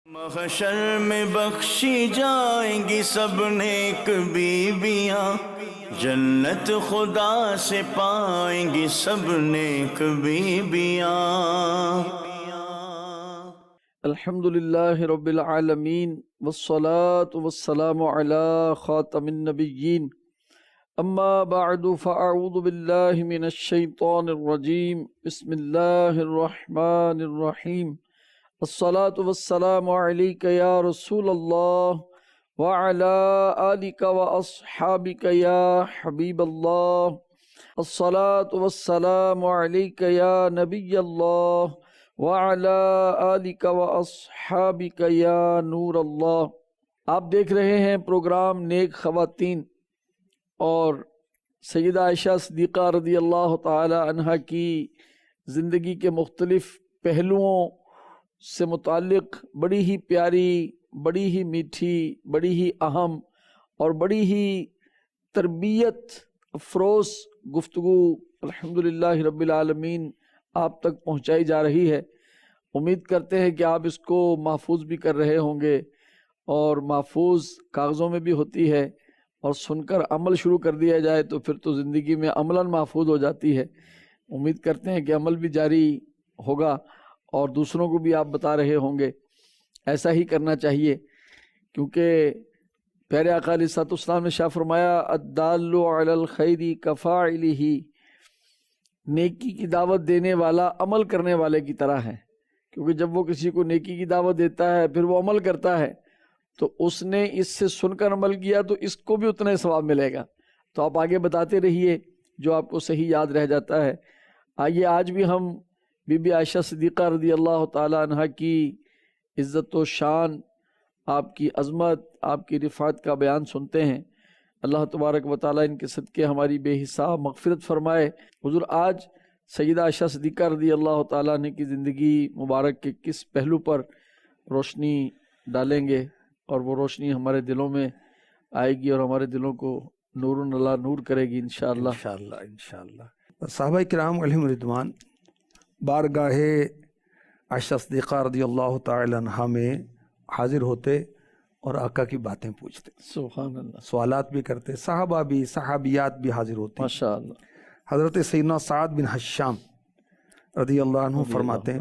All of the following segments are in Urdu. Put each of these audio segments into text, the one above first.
محشر میں بخشی جائیں گی سب نیک بیویاں، جنت خدا سے پائیں گی سب نیک بیویاں۔ الحمدللہ رب العالمین والصلاة والسلام علی خاتم النبیین، اما بعد فاعوذ باللہ من الشیطان الرجیم، بسم اللہ الرحمن الرحیم۔ الصلاة والسلام علیک یا رسول اللہ وعلی آلک واصحابک یا حبیب اللہ۔ الصلاة والسلام علیک یا نبی اللہ وعلی آلک واصحابک یا نور اللہ۔ آپ دیکھ رہے ہیں پروگرام نیک خواتین، اور سیدہ عائشہ صدیقہ رضی اللہ تعالی عنہا کی زندگی کے مختلف پہلوؤں سے متعلق بڑی ہی پیاری، بڑی ہی میٹھی، بڑی ہی اہم اور بڑی ہی تربیت افروز گفتگو الحمدللہ رب العالمین آپ تک پہنچائی جا رہی ہے۔ امید کرتے ہیں کہ آپ اس کو محفوظ بھی کر رہے ہوں گے، اور محفوظ کاغذوں میں بھی ہوتی ہے، اور سن کر عمل شروع کر دیا جائے تو پھر تو زندگی میں عملاً محفوظ ہو جاتی ہے۔ امید کرتے ہیں کہ عمل بھی جاری ہوگا اور دوسروں کو بھی آپ بتا رہے ہوں گے۔ ایسا ہی کرنا چاہیے، کیونکہ پیارے آقا علیہ الصلوۃ والسلام نے شاہ فرمایا الدال علی الخیر کفاعلہ، نیکی کی دعوت دینے والا عمل کرنے والے کی طرح ہے، کیونکہ جب وہ کسی کو نیکی کی دعوت دیتا ہے پھر وہ عمل کرتا ہے تو اس نے اس سے سن کر عمل کیا تو اس کو بھی اتنا ثواب ملے گا۔ تو آپ آگے بتاتے رہیے جو آپ کو صحیح یاد رہ جاتا ہے۔ آئیے آج بھی ہم بی بی عائشہ صدیقہ رضی اللہ تعالی عنہ کی عزت و شان، آپ کی عظمت، آپ کی رفعت کا بیان سنتے ہیں۔ اللہ تبارک و تعالی ان کے صدقے ہماری بے حساب مغفرت فرمائے۔ حضور آج سیدہ عائشہ صدیقہ رضی اللہ تعالیٰ عنہ کی زندگی مبارک کے کس پہلو پر روشنی ڈالیں گے، اور وہ روشنی ہمارے دلوں میں آئے گی اور ہمارے دلوں کو نور اللہ نور کرے گی انشاءاللہ۔ انشاءاللہ۔ صحابہ کرام علیہم رضوان بارگاہ عائشہ صدیقہ رضی اللہ تعالی عنہا میں حاضر ہوتے اور آقا کی باتیں پوچھتے، سبحان اللہ، سوالات بھی کرتے، صحابہ بھی صحابیات بھی حاضر ہوتی۔ ماشاءاللہ۔ حضرت سیدنا سعد بن حشام رضی اللہ عنہ فرماتے ہیں،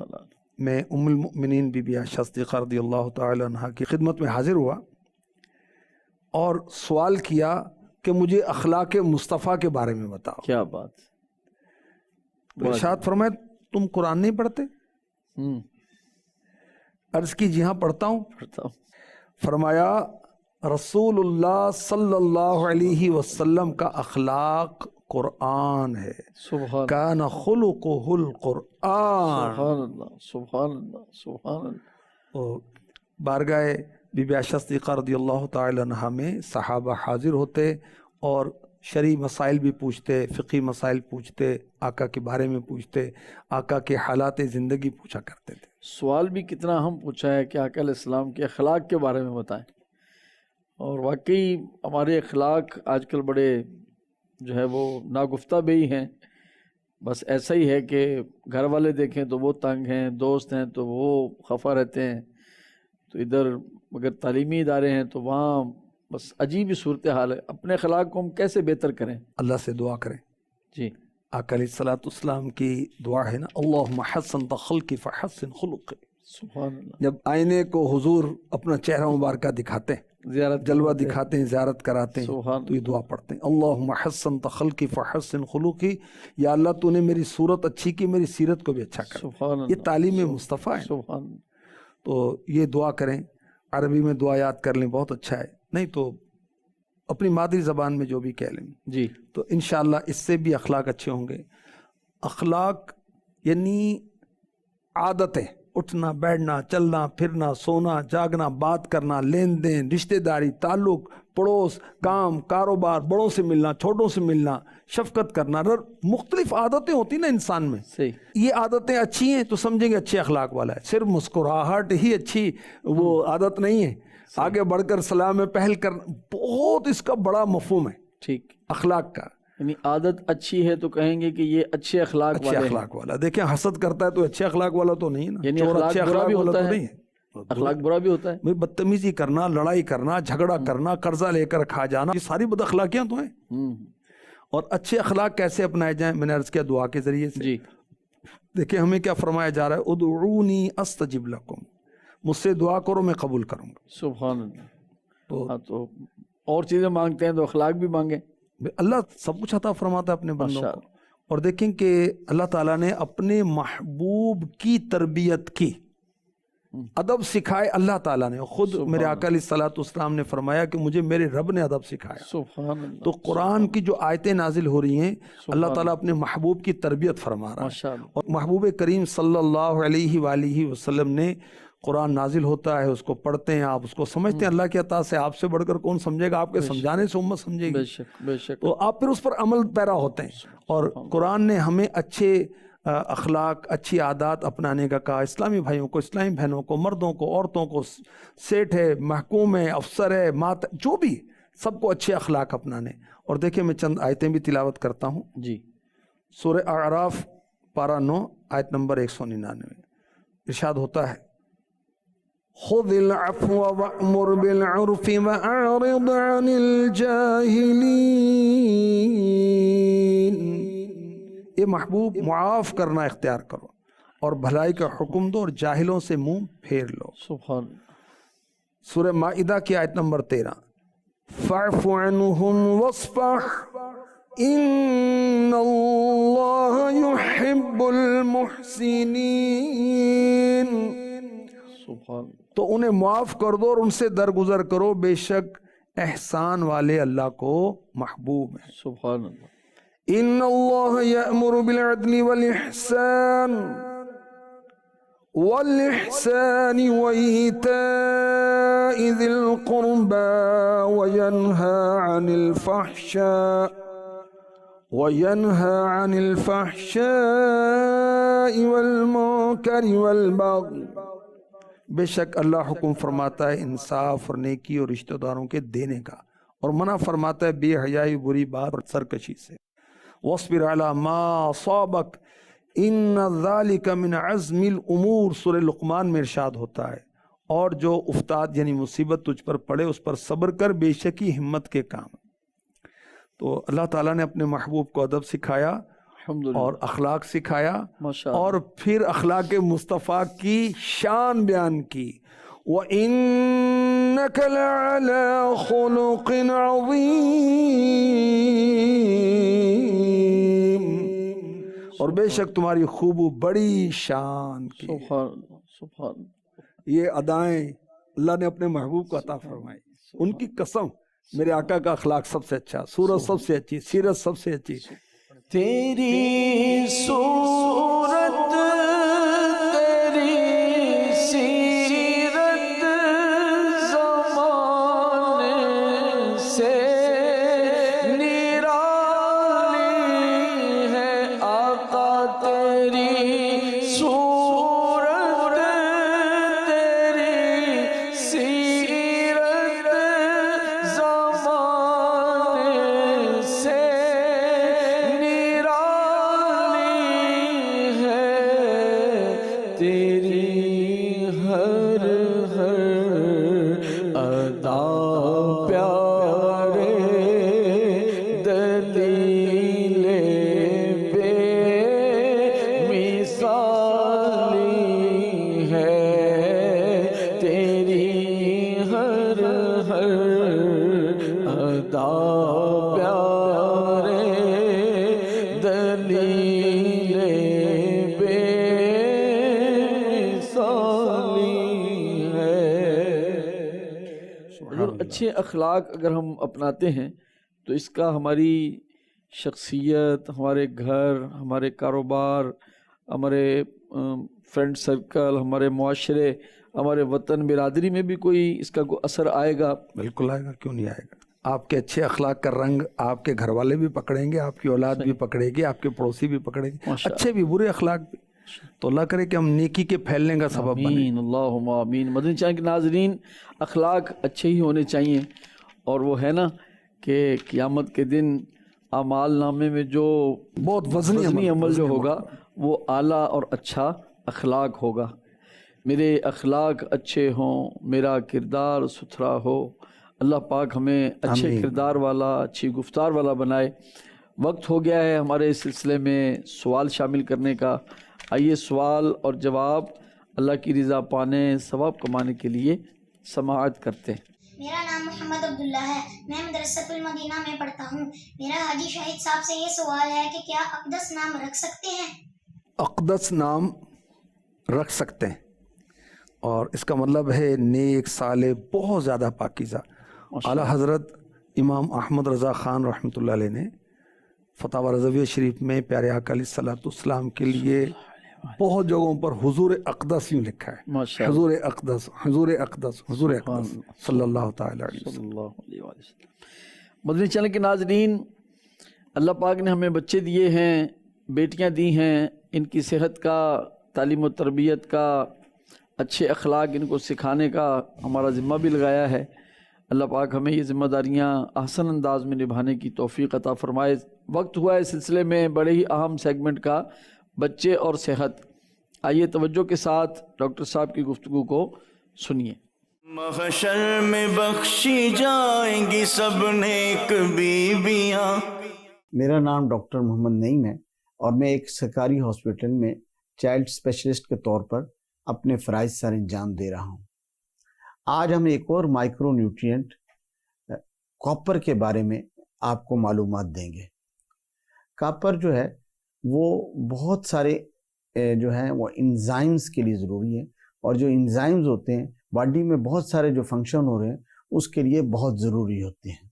میں ام المؤمنین بی بی عائشہ صدیقہ رضی اللہ تعالی عنہا کی خدمت میں حاضر ہوا اور سوال کیا کہ مجھے اخلاق مصطفیٰ کے بارے میں بتاؤ۔ کیا بات! تو ارشاد فرمائے تم قرآن نہیں پڑھتے؟ عرض کی جی ہاں پڑھتا ہوں۔ فرمایا رسول اللہ صلی اللہ علیہ وسلم کا اخلاق قرآن ہے، سبحان کان خلقہ القرآن۔ سبحان اللہ، سبحان اللہ، سبحان اللہ۔ اور بارگاہ بی بی عائشہ صدیقہ رضی اللہ تعالی عنہا میں صحابہ حاضر ہوتے اور شرعی مسائل بھی پوچھتے، فقہی مسائل پوچھتے، آقا کے بارے میں پوچھتے، آقا کے حالات زندگی پوچھا کرتے تھے۔ سوال بھی کتنا اہم پوچھا ہے کہ آقا علیہ السلام کے اخلاق کے بارے میں بتائیں، اور واقعی ہمارے اخلاق آج کل بڑے جو ہے وہ ناگفتہ بھی ہیں۔ بس ایسا ہی ہے کہ گھر والے دیکھیں تو وہ تنگ ہیں، دوست ہیں تو وہ خفا رہتے ہیں، تو ادھر اگر تعلیمی ادارے ہیں تو وہاں بس عجیب ہی صورتحال ہے۔ اپنے اخلاق کو ہم کیسے بہتر کریں؟ اللہ سے دعا کریں۔ جی، آقا علیہ الصلوۃ والسلام کی دعا ہے نا، اللہم حسن خلقی فحسن خلقی۔ سبحان اللہ۔ جب آئینے کو حضور اپنا چہرہ مبارکہ دکھاتے ہیں، زیارت جلوہ دکھاتے ہیں، زیارت کراتے ہیں، سبحان تو یہ دعا پڑھتے ہیں اللہم حسن خلقی فحسن خلقی، یا اللہ تو نے میری صورت اچھی کی، میری سیرت کو بھی اچھا کر۔ سبحان اللہ، یہ تعلیم مصطفیٰ ہے۔ سبحان اللہ۔ تو یہ دعا کریں، عربی میں دعا یاد کر لیں، بہت اچھا ہے، نہیں تو اپنی مادری زبان میں جو بھی کہہ لیں، جی، تو انشاءاللہ اس سے بھی اخلاق اچھے ہوں گے۔ اخلاق یعنی عادتیں، اٹھنا بیٹھنا، چلنا پھرنا، سونا جاگنا، بات کرنا، لین دین، رشتہ داری، تعلق، پڑوس، کام، کاروبار، بڑوں سے ملنا، چھوٹوں سے ملنا، شفقت کرنا، مختلف عادتیں ہوتی نا انسان میں۔ صحیح۔ یہ عادتیں اچھی ہیں تو سمجھیں گے اچھے اخلاق والا ہے۔ صرف مسکراہٹ ہی اچھی وہ عادت نہیں ہے، آگے بڑھ کر سلام میں پہل کرنا بہت اس کا بڑا مفہوم ہے ٹھیک، اخلاق کا۔ یعنی عادت اچھی ہے تو کہیں گے کہ یہ اچھے اخلاق اچھے والے ہیں۔ اخلاق والا، دیکھیں حسد کرتا ہے تو اچھے اخلاق والا تو نہیں ہے نا، یعنی چور اخلاق اچھے برا اخلاق بھی والا ہوتا تو ہے، نہیں ہے۔ اخلاق برا بھی ہوتا ہے. بھائی بدتمیزی کرنا، لڑائی کرنا، جھگڑا کرنا، قرضہ لے کر کھا جانا، یہ ساری بد اخلاقیاں تو ہیں. اور اچھے اخلاق کیسے اپنائے جائیں؟ میں نے عرض کیا دعا کے ذریعے سے. جی دیکھیں ہمیں کیا فرمایا جا رہا ہے، ادعونی استجب لکم، مجھ سے دعا کرو میں قبول کروں گا. سبحان اللہ. تو ہاں تو اور چیزیں مانگتے ہیں تو اخلاق بھی مانگیں. اللہ سب کچھ عطا فرماتا ہے اپنے بندوں ماشاء کو. اور دیکھیں کہ اللہ تعالیٰ نے اپنے محبوب کی تربیت کی، ادب سکھائے اللہ تعالیٰ نے. خود میرے آقا علیہ الصلوۃ والسلام نے فرمایا کہ مجھے میرے رب نے ادب سکھایا. سبحان اللہ. تو قرآن کی جو آیتیں نازل ہو رہی ہیں، اللہ تعالیٰ اپنے محبوب کی تربیت فرما رہا ماشاء ہے. اللہ. اور محبوب کریم صلی اللہ علیہ وآلہ وسلم نے قرآن نازل ہوتا ہے، اس کو پڑھتے ہیں، آپ اس کو سمجھتے ہیں. اللہ کی عطا سے آپ سے بڑھ کر کون سمجھے گا؟ آپ کے سمجھانے سے امت سمجھے بے گی. شک بے شک. تو آپ پھر اس پر عمل پیرا ہوتے ہیں. اور قرآن نے ہمیں اچھے اخلاق، اچھی عادات اپنانے کا کہا. اسلامی بھائیوں کو، اسلامی بہنوں کو، مردوں کو، عورتوں کو، سیٹ ہے، محکوم ہے، افسر ہے، جو بھی، سب کو اچھے اخلاق اپنانے. اور دیکھیں میں چند آیتیں بھی تلاوت کرتا ہوں. جی سورہ اعراف پارہ 9 آیت نمبر 199 ارشاد ہوتا ہے، خذ العفو وأمر بالعرف وأعرض عن الجاہلین. اے محبوب معاف کرنا اختیار کرو اور بھلائی کا حکم دو اور جاہلوں سے منہ پھیر لو. سبحان اللہ. سورہ مائدہ کی آیت نمبر 13، فاعف عنہم واصفح ان اللہ یحب المحسنین. سبحان اللہ. تو انہیں معاف کر دو اور ان سے درگزر کرو، بے شک احسان والے اللہ کو محبوب ہیں. سبحان اللہ. ان اللہ یأمر بالعدل والإحسان وإیتاء ذی القربى وینہا عن الفحشاء والمنکر والبغی. بے شک اللہ حکم فرماتا ہے انصاف اور نیکی اور رشتہ داروں کے دینے کا، اور منع فرماتا ہے بے حیائی، بری بات اور سرکشی سے. واصبر علی ما اصابک ان ذلک من عزم الامور. سورہ لقمان میں ارشاد ہوتا ہے، اور جو افتاد یعنی مصیبت تجھ پر پڑے اس پر صبر کر، بے شک ہی ہمت کے کام. تو اللہ تعالیٰ نے اپنے محبوب کو ادب سکھایا اور اخلاق سکھایا، اور پھر اخلاق مصطفیٰ کی شان بیان کی. وَإِنَّكَ لَعَلَىٰ خُلُقٍ عَظِيمٍ. اور بے شک تمہاری خوبو بڑی شان کی. سبحان. یہ ادائیں اللہ نے اپنے محبوب کو عطا فرمائی. ان کی قسم میرے آقا کا اخلاق سب سے اچھا، صورت سب سے اچھی، سیرت سب سے اچھی. تیری صورت تیری سیرت زمانے سے نرالی ہے آقا. تیری صورت تیری سیرت زمانے سے تیری ہر ادا پیارے دلیل بے مثالی ہے. تیری ہر ادا پیارے دلیل اچھے اخلاق اگر ہم اپناتے ہیں تو اس کا ہماری شخصیت، ہمارے گھر، ہمارے کاروبار، ہمارے فرینڈ سرکل، ہمارے معاشرے، ہمارے وطن برادری میں بھی کوئی اس کا کوئی اثر آئے گا. بالکل آئے گا، کیوں نہیں آئے گا. آپ کے اچھے اخلاق کا رنگ آپ کے گھر والے بھی پکڑیں گے، آپ کی اولاد بھی پکڑے گی، آپ کے پڑوسی بھی پکڑے گی، اچھے بھی برے اخلاق بھی. تو اللہ کرے کہ ہم نیکی کے پھیلنے کا سبب بنیں. آمین اللہم آمین. مدنی چینل کے ناظرین، اخلاق اچھے ہی ہونے چاہیے. اور وہ ہے نا کہ قیامت کے دن اعمال نامے میں جو بہت وزنی عمل جو ہوگا وہ اعلیٰ اور اچھا اخلاق ہوگا. میرے اخلاق اچھے ہوں، میرا کردار ستھرا ہو۔ اللہ پاک ہمیں اچھے آمین۔ کردار والا، اچھی گفتار والا بنائے۔ وقت ہو گیا ہے ہمارے اس سلسلے میں سوال شامل کرنے کا۔ آئیے سوال اور جواب اللہ کی رضا پانے، ثواب کمانے کے لیے سماعت کرتے ہیں۔ میرا نام محمد عبداللہ ہے، میں مدرسۃ المدینہ میں پڑھتا ہوں۔ میرا حاجی شاہد صاحب سے یہ سوال ہے کہ کیا اقدس نام رکھ سکتے ہیں؟ اقدس نام رکھ سکتے ہیں، اور اس کا مطلب ہے نیک، صالح، بہت زیادہ پاکیزہ۔ اعلیٰ حضرت امام احمد رضا خان رحمۃ اللہ علیہ نے فتاوی رضویہ شریف میں پیارے آقا علیہ الصلوۃ والسلام کے لیے بہت جگہوں پر حضور اقدس یوں لکھا ہے، ماشاء اللہ، حضور اقدس، حضور اقدس، حضور اقدس صلی اللہ تعالی علیہ صلی وسلم۔ اللہ علیہ وآلہ وسلم۔ مدنی چینل کے ناظرین، اللہ پاک نے ہمیں بچے دیے ہیں، بیٹیاں دی ہیں، ان کی صحت کا، تعلیم و تربیت کا، اچھے اخلاق ان کو سکھانے کا ہمارا ذمہ بھی لگایا ہے۔ اللہ پاک ہمیں یہ ذمہ داریاں احسن انداز میں نبھانے کی توفیق عطا فرمائے۔ وقت ہوا ہے اس سلسلے میں بڑے ہی اہم سیگمنٹ کا، بچے اور صحت۔ آئیے توجہ کے ساتھ ڈاکٹر صاحب کی گفتگو کو سنیے۔ محشر میں بخشی جائیں گی سب نیک بیویاں۔ میرا نام ڈاکٹر محمد نعیم ہے اور میں ایک سرکاری ہاسپٹل میں چائلڈ اسپیشلسٹ کے طور پر اپنے فرائض سر انجام دے رہا ہوں۔ آج ہم ایک اور مائکرو نیوٹرینٹ کاپر کے بارے میں آپ کو معلومات دیں گے۔ کاپر جو ہے وہ بہت سارے جو ہیں وہ انزائمز کے لیے ضروری ہے، اور جو انزائمز ہوتے ہیں باڈی میں بہت سارے جو فنکشن ہو رہے ہیں اس کے لیے بہت ضروری ہوتے ہیں۔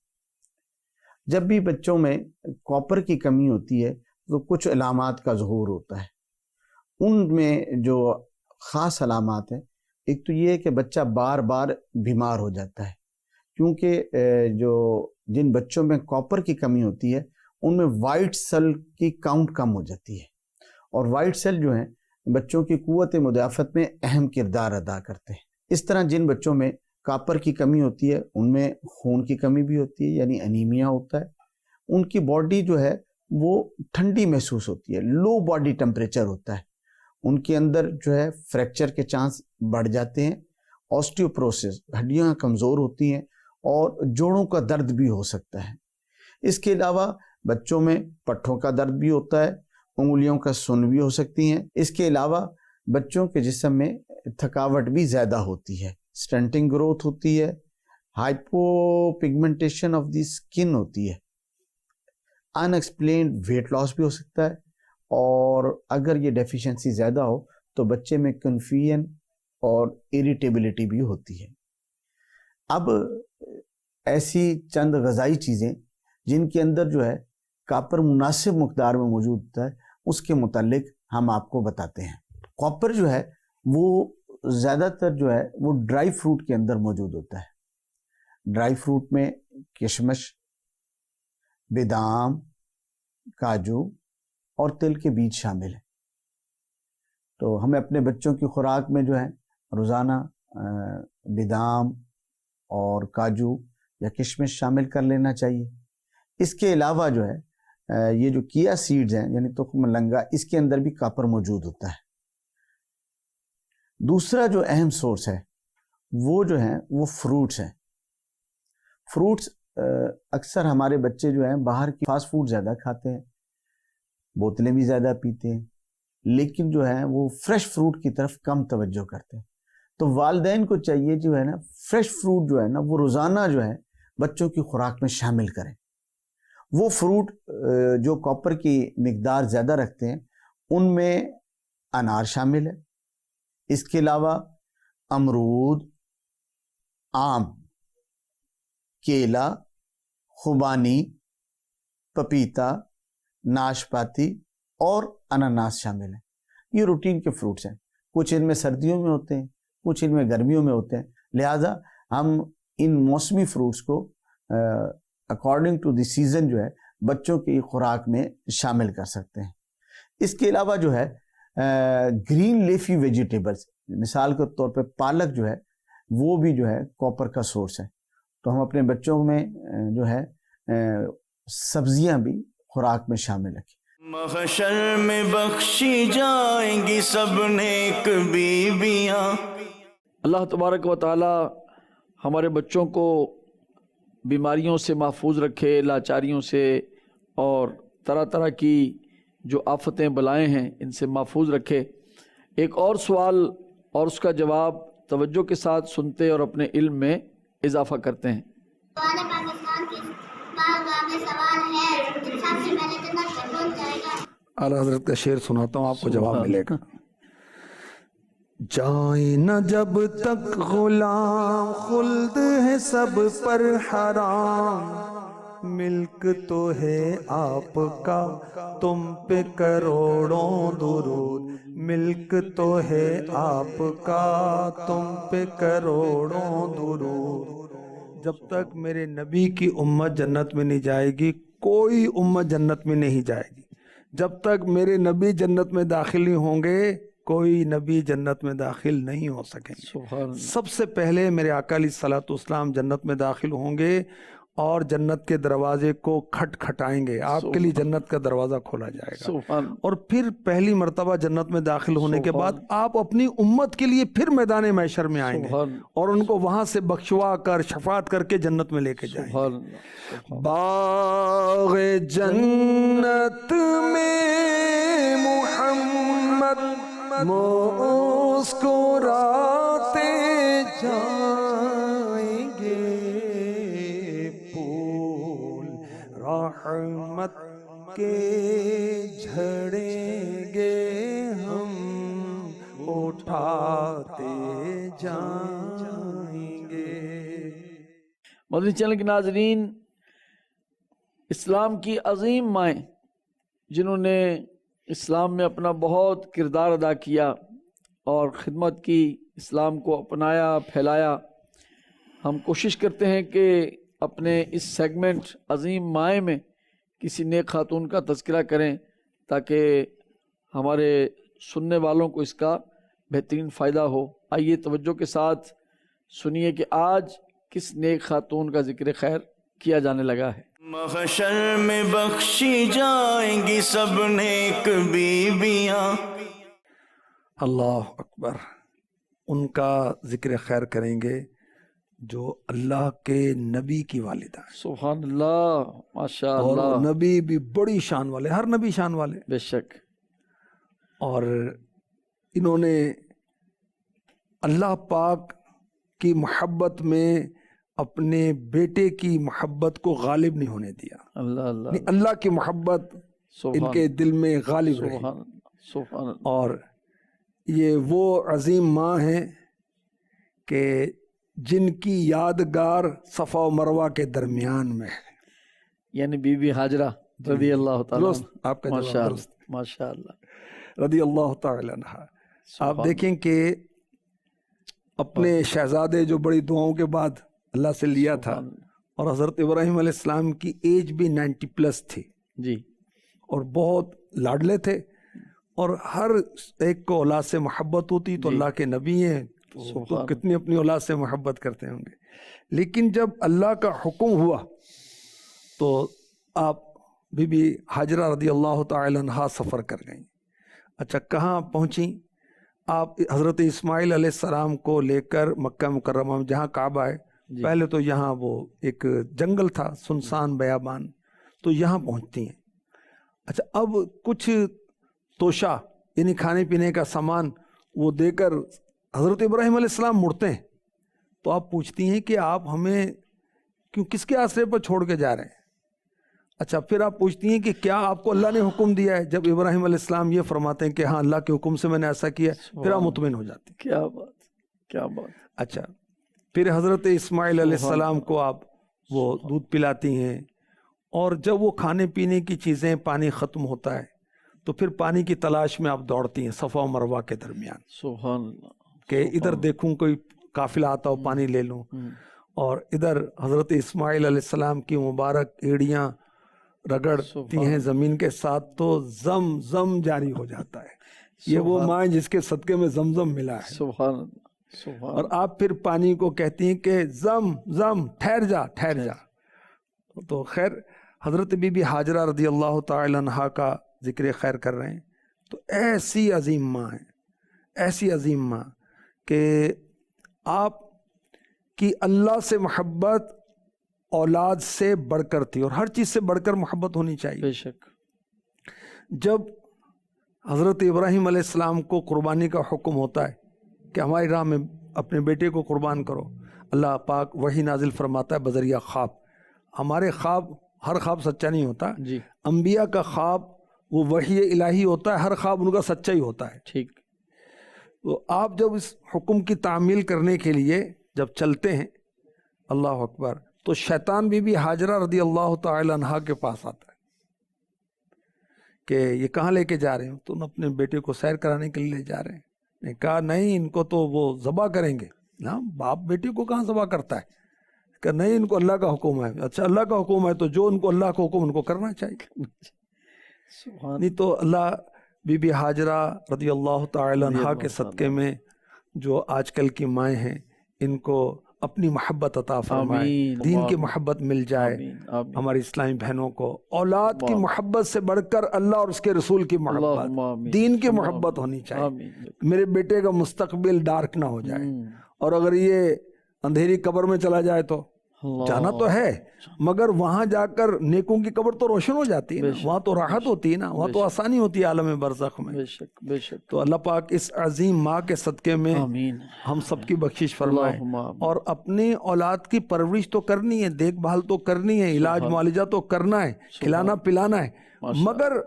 جب بھی بچوں میں کاپر کی کمی ہوتی ہے تو کچھ علامات کا ظہور ہوتا ہے۔ ان میں جو خاص علامات ہیں، ایک تو یہ ہے کہ بچہ بار بار بیمار ہو جاتا ہے، کیونکہ جن بچوں میں کاپر کی کمی ہوتی ہے ان میں وائٹ سیل کی کاؤنٹ کم ہو جاتی ہے، اور وائٹ سیل جو ہیں بچوں کی قوت مدافعت میں اہم کردار ادا کرتے ہیں۔ اس طرح جن بچوں میں کاپر کی کمی ہوتی ہے ان میں خون کی کمی بھی ہوتی ہے، یعنی انیمیا ہوتا ہے۔ ان کی باڈی جو ہے وہ ٹھنڈی محسوس ہوتی ہے، لو باڈی ٹیمپریچر ہوتا ہے۔ ان کے اندر جو ہے فریکچر کے چانس بڑھ جاتے ہیں، آسٹیوپروسس، ہڈیاں کمزور ہوتی ہیں، اور جوڑوں کا درد بھی ہو سکتا ہے۔ اس کے علاوہ بچوں میں پٹھوں کا درد بھی ہوتا ہے، انگلیوں کا سن بھی ہو سکتی ہیں۔ اس کے علاوہ بچوں کے جسم میں تھکاوٹ بھی زیادہ ہوتی ہے، سٹنٹنگ گروتھ ہوتی ہے، ہائپو پگمنٹیشن آف دی سکن ہوتی ہے، ان ایکسپلینڈ ویٹ لاس بھی ہو سکتا ہے، اور اگر یہ ڈیفیشنسی زیادہ ہو تو بچے میں کنفیوژن اور اریٹیبلٹی بھی ہوتی ہے۔ اب ایسی چند غذائی چیزیں جن کے اندر جو ہے کاپر مناسب مقدار میں موجود ہوتا ہے اس کے متعلق ہم آپ کو بتاتے ہیں۔ کاپر جو ہے وہ زیادہ تر جو ہے وہ ڈرائی فروٹ کے اندر موجود ہوتا ہے۔ ڈرائی فروٹ میں کشمش، بادام، کاجو اور تل کے بیج شامل ہیں۔ تو ہمیں اپنے بچوں کی خوراک میں جو ہے روزانہ بادام اور کاجو یا کشمش شامل کر لینا چاہیے۔ اس کے علاوہ جو ہے یہ جو کیا سیڈز ہیں یعنی تخم لنگا، اس کے اندر بھی کاپر موجود ہوتا ہے۔ دوسرا جو اہم سورس ہے وہ جو ہیں وہ فروٹس ہیں۔ فروٹس اکثر ہمارے بچے جو ہیں باہر کی فاسٹ فوڈ زیادہ کھاتے ہیں، بوتلیں بھی زیادہ پیتے ہیں، لیکن جو ہے وہ فریش فروٹ کی طرف کم توجہ کرتے ہیں۔ تو والدین کو چاہیے جو ہے نا فریش فروٹ جو ہے نا وہ روزانہ جو ہے بچوں کی خوراک میں شامل کریں۔ وہ فروٹ جو کاپر کی مقدار زیادہ رکھتے ہیں ان میں انار شامل ہے، اس کے علاوہ امرود، آم، کیلا، خوبانی، پپیتا، ناشپاتی اور اناناس شامل ہیں۔ یہ روٹین کے فروٹس ہیں، کچھ ان میں سردیوں میں ہوتے ہیں، کچھ ان میں گرمیوں میں ہوتے ہیں، لہٰذا ہم ان موسمی فروٹس کو اکارڈنگ ٹو دی سیزن جو ہے بچوں کی خوراک میں شامل کر سکتے ہیں۔ اس کے علاوہ جو ہے گرین لیفی ویجیٹیبلز، مثال کے طور پہ پالک جو ہے وہ بھی جو ہے کاپر کا سورس ہے۔ تو ہم اپنے بچوں میں جو ہے سبزیاں بھی خوراک میں شامل رکھیں۔ محشر میں بخشی جائیں گی سب نیک بیویاں. اللہ تبارک و تعالی ہمارے بچوں کو بیماریوں سے محفوظ رکھے، لاچاریوں سے اور طرح طرح کی جو آفتیں بلائیں ہیں ان سے محفوظ رکھے. ایک اور سوال اور اس کا جواب توجہ کے ساتھ سنتے اور اپنے علم میں اضافہ کرتے ہیں. پاکستان کی بارگاہ میں سوال ہے، سب سے پہلے جنت میں کون جائے گا؟ اعلیٰ حضرت کا شعر سناتا ہوں، آپ کو جواب سبحان ملے گا. جائیں نہ جب تک غلام، خلد ہے سب پر حرام. ملک تو ہے آپ کا، تم پہ کروڑوں درود. ملک تو ہے آپ کا، تم پہ کروڑوں درود. جب تک میرے نبی کی امت جنت میں نہیں جائے گی، کوئی امت جنت میں نہیں جائے گی. جب تک میرے نبی جنت میں داخل نہیں ہوں گے، کوئی نبی جنت میں داخل نہیں ہو سکیں گے. سبحان اللہ. سب سے پہلے میرے آقا علیہ الصلوۃ والسلام جنت میں داخل ہوں گے اور جنت کے دروازے کو کھٹکھٹائیں گے. آپ کے لیے جنت کا دروازہ کھولا جائے گا. سبحان اور پھر پہلی مرتبہ جنت میں داخل ہونے کے بعد سبحان آپ اپنی امت کے لیے پھر میدان محشر میں آئیں گے سبحان اور ان کو وہاں سے بخشوا کر شفاعت کر کے جنت میں لے کے جائیں گے. سبحان اللہ. باغ جنت میں محمد مسکراتے جائیں گے. پھول رحمت کے جھڑیں گے ہم اٹھاتے جائیں گے. مدنی چینل کے ناظرین، اسلام کی عظیم مائیں جنہوں نے اسلام میں اپنا بہت کردار ادا کیا اور خدمت کی، اسلام کو اپنایا، پھیلایا. ہم کوشش کرتے ہیں کہ اپنے اس سیگمنٹ عظیم مائیں میں کسی نیک خاتون کا تذکرہ کریں تاکہ ہمارے سننے والوں کو اس کا بہترین فائدہ ہو. آئیے توجہ کے ساتھ سنیے کہ آج کس نیک خاتون کا ذکر خیر کیا جانے لگا ہے. محشر میں بخشی جائیں گی سب نیک بیویاں. اللہ اکبر. ان کا ذکر خیر کریں گے جو اللہ کے نبی کی والدہ ہیں. سبحان اللہ، ماشاء اور اللہ. نبی بھی بڑی شان والے، ہر نبی شان والے. بے شک. اور انہوں نے اللہ پاک کی محبت میں اپنے بیٹے کی محبت کو غالب نہیں ہونے دیا. اللہ اللہ. نہیں، اللہ کی محبت ان کے دل میں غالب رہی. سبحان اللہ، سبحان اللہ. اور یہ وہ عظیم ماں ہیں کہ جن کی یادگار صفا و مروہ کے درمیان میں ہے، یعنی بی بی ہاجرہ رضی اللہ تعالیٰ درست آپ کا ماشاء جواب درست، اللہ، ماشاء اللہ. رضی اللہ تعالی عنہ. آپ سبحان دیکھیں کہ اپنے شہزادے جو بڑی دعاؤں کے بعد اللہ سے لیا تھا، سبحان اللہ. اور حضرت ابراہیم علیہ السلام کی ایج بھی 90+ تھی جی. اور بہت لاڈلے تھے اور ہر ایک کو اولاد سے محبت ہوتی. تو جی. اللہ کے نبی ہیں تو سبحان کتنی اپنی اولاد سے محبت کرتے ہوں گے. لیکن جب اللہ کا حکم ہوا تو آپ بی بی ہاجرہ رضی اللہ تعالی عنہا سفر کر گئیں. اچھا، کہاں پہنچیں؟ آپ حضرت اسماعیل علیہ السلام کو لے کر مکہ مکرمہ میں جہاں کعبہ ہے، جی. پہلے تو یہاں وہ ایک جنگل تھا، سنسان بیابان، تو یہاں پہنچتی ہیں. اچھا، اب کچھ توشہ یعنی کھانے پینے کا سامان وہ دے کر حضرت ابراہیم علیہ السلام مڑتے ہیں. تو آپ پوچھتی ہیں کہ آپ ہمیں کیوں، کس کے آسرے پر چھوڑ کے جا رہے ہیں؟ اچھا، پھر آپ پوچھتی ہیں کہ کیا آپ کو اللہ نے حکم دیا ہے؟ جب ابراہیم علیہ السلام یہ فرماتے ہیں کہ ہاں اللہ کے حکم سے میں نے ایسا کیا، پھر آپ مطمئن ہو جاتے ہیں. کیا بات، کیا بات. اچھا، پھر حضرت اسماعیل علیہ السلام کو آپ وہ دودھ پلاتی ہیں، اور جب وہ کھانے پینے کی چیزیں، پانی ختم ہوتا ہے تو پھر پانی کی تلاش میں آپ دوڑتی ہیں صفا و مروہ کے درمیان سبحان اللہ. کہ ادھر دیکھوں کوئی قافلہ آتا ہو پانی لے لوں، اور ادھر حضرت اسماعیل علیہ السلام کی مبارک ایڑیاں رگڑتی ہیں زمین کے ساتھ تو زم زم جاری ہو جاتا ہے. یہ وہ ماں جس کے صدقے میں زمزم ملا ہے. سبحان اللہ، سبحان. اور آپ پھر پانی کو کہتی ہیں کہ زم زم، ٹھہر جا ٹھہر جا. تو خیر، حضرت بی بی ہاجرہ رضی اللہ تعالی عنہا کا ذکر خیر کر رہے ہیں تو ایسی عظیم ماں ہے، ایسی عظیم ماں کہ آپ کی اللہ سے محبت اولاد سے بڑھ کر تھی، اور ہر چیز سے بڑھ کر محبت ہونی چاہیے۔ بے شک۔ جب حضرت ابراہیم علیہ السلام کو قربانی کا حکم ہوتا ہے کہ ہماری راہ میں اپنے بیٹے کو قربان کرو، اللہ پاک وحی نازل فرماتا ہے بذریعہ خواب۔ ہمارے خواب، ہر خواب سچا نہیں ہوتا، جی انبیاء کا خواب وہ وحی الہی ہوتا ہے، ہر خواب ان کا سچا ہی ہوتا ہے۔ ٹھیک۔ تو آپ جب اس حکم کی تعمیل کرنے کے لیے جب چلتے ہیں، اللہ اکبر، تو شیطان بی بی ہاجرہ رضی اللہ تعالی عنہا کے پاس آتا ہے کہ یہ کہاں لے کے جا رہے ہو؟ تو انہوں اپنے بیٹے کو سیر کرانے کے لیے لے جا رہے ہیں۔ نے کہا نہیں، ان کو تو وہ ذبح کریں گے۔ نا، باپ بیٹے کو کہاں ذبح کرتا ہے؟ کہ نہیں، ان کو اللہ کا حکم ہے۔ اچھا، اللہ کا حکم ہے تو جو ان کو اللہ کا حکم ان کو کرنا چاہیے۔ نہیں تو اللہ بی بی ہاجرہ رضی اللہ تعالی عنہا کے صدقے میں جو آج کل کی مائیں ہیں، ان کو اپنی محبت عطا فرمائے، آمین، دین کی آمین، محبت مل جائے۔ آمین، آمین۔ ہماری اسلامی بہنوں کو اولاد کی محبت سے بڑھ کر اللہ اور اس کے رسول کی اللہم محبت، آمین، دین کی اللہم محبت ہونی چاہیے۔ آمین۔ میرے بیٹے کا مستقبل ڈارک نہ ہو جائے، اور اگر یہ اندھیری قبر میں چلا جائے تو اللہ، جانا تو ہے، مگر وہاں جا کر نیکوں کی قبر تو روشن ہو جاتی ہے نا، وہاں تو راحت ہوتی ہے نا، وہاں تو آسانی ہوتی ہے عالم برزخ میں۔ بے شک، بے شک۔ تو اللہ پاک اس عظیم ماں کے صدقے میں آمین۔ ہم سب کی بخشش فرمائے، اللہم آمین۔ اور اپنی اولاد کی پرورش تو کرنی ہے، دیکھ بھال تو کرنی ہے، علاج معالجہ تو کرنا ہے، کھلانا پلانا ہے، مگر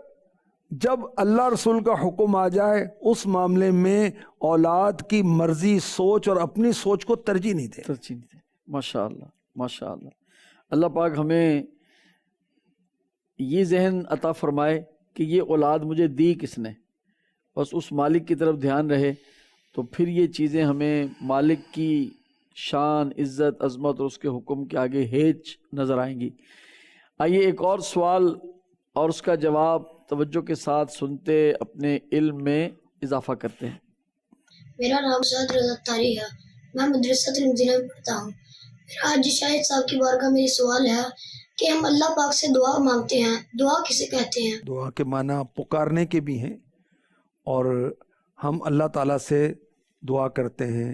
جب اللہ رسول کا حکم آ جائے اس معاملے میں اولاد کی مرضی، سوچ اور اپنی سوچ کو ترجیح نہیں دے۔ ترجیح دے۔ ماشاء اللہ، ماشاء اللہ۔ اللہ پاک ہمیں یہ ذہن عطا فرمائے کہ یہ اولاد مجھے دی کس نے، بس اس مالک کی طرف دھیان رہے، تو پھر یہ چیزیں ہمیں مالک کی شان، عزت، عظمت اور اس کے حکم کے آگے ہیچ نظر آئیں گی۔ آئیے ایک اور سوال اور اس کا جواب توجہ کے ساتھ سنتے اپنے علم میں اضافہ کرتے ہیں۔ میرا نام سعد رضا تاری ہے، میں مدرسۃ المدینہ میں پڑھتا ہوں۔ میرا حاجی شاہد صاحب کی بارگاہ میں یہ سوال ہے کہ ہم اللہ پاک سے دعا مانگتے ہیں، دعا کسے کہتے ہیں؟ دعا کے معنی پکارنے کے بھی ہیں، اور ہم اللہ تعالیٰ سے دعا کرتے ہیں،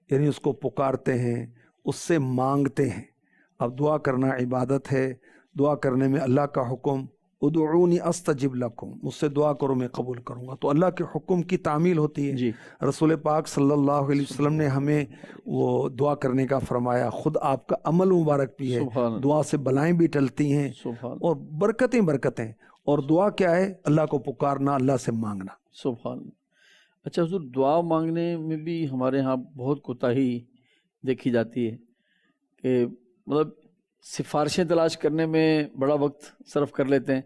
یعنی اس کو پکارتے ہیں، اس سے مانگتے ہیں۔ اب دعا کرنا عبادت ہے، دعا کرنے میں اللہ کا حکم ادعونی استجب لکم، مجھ سے دعا کرو میں قبول کروں گا، تو اللہ کے حکم کی تعمیل ہوتی ہے۔ جی، رسول پاک صلی اللہ علیہ وسلم نے ہمیں وہ دعا کرنے کا فرمایا، خود آپ کا عمل مبارک بھی ہے، سبحان اللہ، دعا سے بلائیں بھی ٹلتی ہیں، سبحان اللہ، اور برکتیں برکتیں۔ اور دعا کیا ہے؟ اللہ کو پکارنا، اللہ سے مانگنا۔ سبحان اللہ۔ اچھا حضور، دعا مانگنے میں بھی ہمارے ہاں بہت کوتاہی دیکھی جاتی ہے کہ مطلب سفارشیں تلاش کرنے میں بڑا وقت صرف کر لیتے ہیں،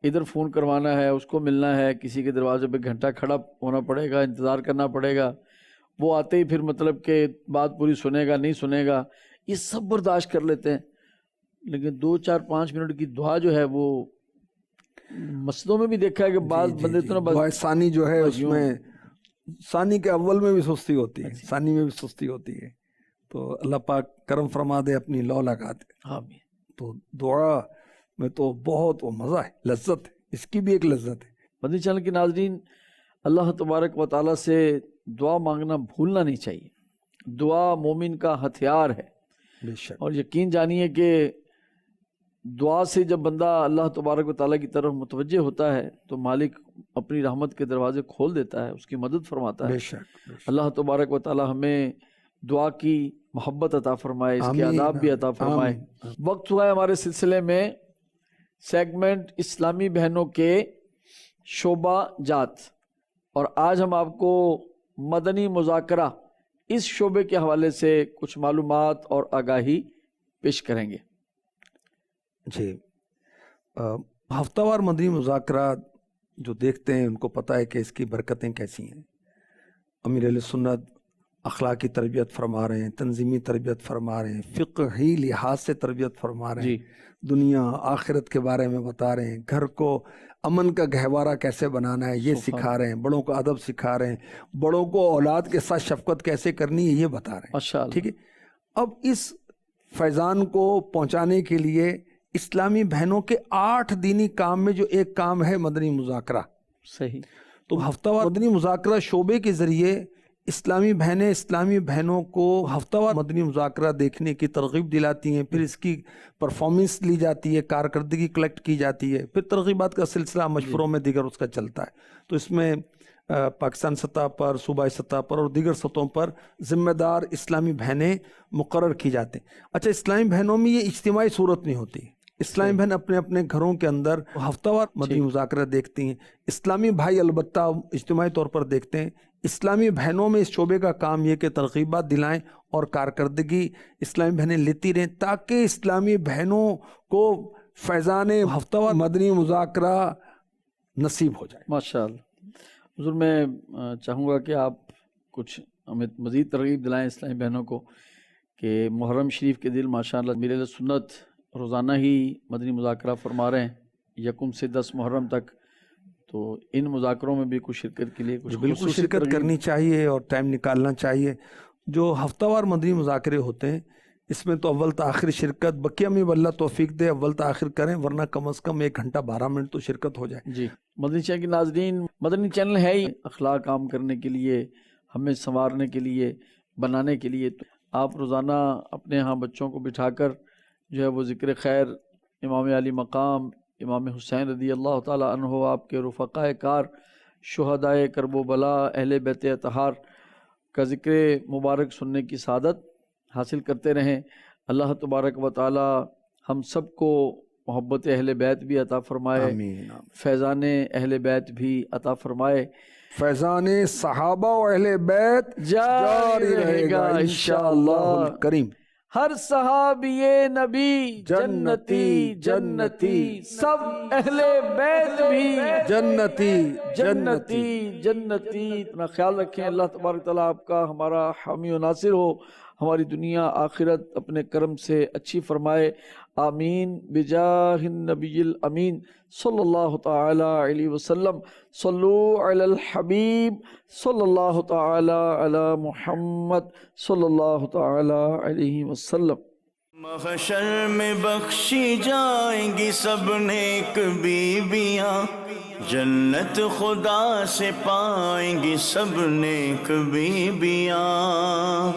ادھر فون کروانا ہے، اس کو ملنا ہے، کسی کے دروازے پہ گھنٹہ کھڑا ہونا پڑے گا، انتظار کرنا پڑے گا، وہ آتے ہی پھر مطلب کہ بات پوری سنے گا نہیں سنے گا، یہ سب برداشت کر لیتے ہیں، لیکن 2-4-5 منٹ کی دعا جو ہے وہ مسجدوں میں بھی دیکھا ہے کہ بعض بندے تو نا دعا بس ثانی جو ہے اس یوں، میں ثانی کے اول میں بھی سستی ہوتی ہے، ثانی میں بھی سستی ہوتی ہے، تو اللہ پاک کرم فرما دے، اپنی لو لگا دے۔ آمین۔ تو دعا میں تو بہت وہ مزہ ہے، لذت ہے، اس کی بھی ایک لذت ہے۔ مدنی چینل کے ناظرین، اللہ تبارک و تعالیٰ سے دعا مانگنا بھولنا نہیں چاہیے۔ دعا مومن کا ہتھیار ہے، بے شک، اور یقین جانیے کہ دعا سے جب بندہ اللہ تبارک و تعالیٰ کی طرف متوجہ ہوتا ہے تو مالک اپنی رحمت کے دروازے کھول دیتا ہے، اس کی مدد فرماتا ہے۔ بے شک، بے شک۔ اللہ تبارک و تعالیٰ ہمیں دعا کی محبت عطا فرمائے، اس کے آمین، آداب بھی عطا فرمائے۔ آمین۔ وقت ہوا ہے ہمارے سلسلے میں سیگمنٹ اسلامی بہنوں کے شعبہ جات، اور آج ہم آپ کو مدنی مذاکرہ اس شعبے کے حوالے سے کچھ معلومات اور آگاہی پیش کریں گے۔ جی، ہفتہ وار مدنی مذاکرات جو دیکھتے ہیں ان کو پتہ ہے کہ اس کی برکتیں کیسی ہیں۔ امیر علیہ سنت اخلاقی تربیت فرما رہے ہیں، تنظیمی تربیت فرما رہے ہیں، فقہی لحاظ سے تربیت فرما رہے ہیں، دنیا آخرت کے بارے میں بتا رہے ہیں، گھر کو امن کا گہوارہ کیسے بنانا ہے یہ سکھا رہے ہیں، بڑوں کو ادب سکھا رہے ہیں، بڑوں کو اولاد کے ساتھ شفقت کیسے کرنی ہے یہ بتا رہے ہیں۔ ماشاء اللہ۔ ٹھیک ہے، اب اس فیضان کو پہنچانے کے لیے اسلامی بہنوں کے 8 دینی کام میں جو ایک کام ہے مدنی مذاکرہ. صحیح. تو ہفتہ وار مدنی مذاکرہ شعبے کے ذریعے اسلامی بہنوں کو ہفتہ وار مدنی مذاکرہ دیکھنے کی ترغیب دلاتی ہیں. پھر اس کی پرفارمنس لی جاتی ہے، کارکردگی کلیکٹ کی جاتی ہے، پھر ترغیبات کا سلسلہ مشوروں میں دیگر اس کا چلتا ہے. تو اس میں پاکستان سطح پر، صوبائی سطح پر اور دیگر سطحوں پر ذمہ دار اسلامی بہنیں مقرر کی جاتے ہیں. اچھا، اسلامی بہنوں میں یہ اجتماعی صورت نہیں ہوتی. اسلامی بہن اپنے اپنے گھروں کے اندر ہفتہ وار مدنی مذاکرہ دیکھتی ہیں. اسلامی بھائی البتہ اجتماعی طور پر دیکھتے ہیں. اسلامی بہنوں میں اس شعبے کا کام یہ کہ ترغیبات دلائیں اور کارکردگی اسلامی بہنیں لیتی رہیں تاکہ اسلامی بہنوں کو فیضان ہفتہ وار مدنی مذاکرہ نصیب ہو جائے. ماشاءاللہ. حضور میں چاہوں گا کہ آپ کچھ ہمیں مزید ترغیب دلائیں اسلامی بہنوں کو کہ محرم شریف کے دن ماشاءاللہ میرے سنت روزانہ ہی مدنی مذاکرہ فرما رہے ہیں 1 سے 10 محرم تک. تو ان مذاکروں میں بھی کچھ شرکت کے لیے کچھ بالکل خصوصی شرکت ترغیب؟ کرنی چاہیے اور ٹائم نکالنا چاہیے. جو ہفتہ وار مدنی مذاکرے ہوتے ہیں اس میں تو اول تاخیر شرکت بقیہ میں اللہ توفیق دے اول تاخیر کریں، ورنہ کم از کم 1 گھنٹہ 12 منٹ تو شرکت ہو جائے. جی. مدنی چینل کے ناظرین، مدنی چینل ہے ہی اخلاق عام کرنے کے لیے، ہمیں سنوارنے کے لیے، بنانے کے لیے. تو آپ روزانہ اپنے ہاں بچوں کو بٹھا کر جو ہے وہ ذکر خیر امام علی مقام امام حسین رضی اللہ تعالی عنہ، آپ کے رفقائے کار، شہدائے کرب و بلا، اہل بیت اطہار کا ذکر مبارک سننے کی سعادت حاصل کرتے رہیں. اللہ تبارک و تعالی ہم سب کو محبت اہل بیت بھی عطا فرمائے، آمین. فیضان اہل بیت بھی عطا فرمائے. فیضان صحابہ و اہل بیت جاری رہے گا انشاءاللہ الکریم. ہر صحابی نبی جنتی جنتی، سب اہل بیت بھی جنتی جنتی جنتی. اپنا خیال رکھیں. اللہ تبارک تعالیٰ آپ کا ہمارا حامی و ناصر ہو، ہماری دنیا آخرت اپنے کرم سے اچھی فرمائے. آمین بجاہ النبی الامین صلی اللہ تعالی علیہ وسلم. صلو علی الحبیب صلی اللہ تعالی علی محمد صلی اللہ تعالی علیہ وسلم. محشر میں بخشی جائیں گی سب نیک بیویاں، جنت خدا سے پائیں گی سب نیک بیویاں.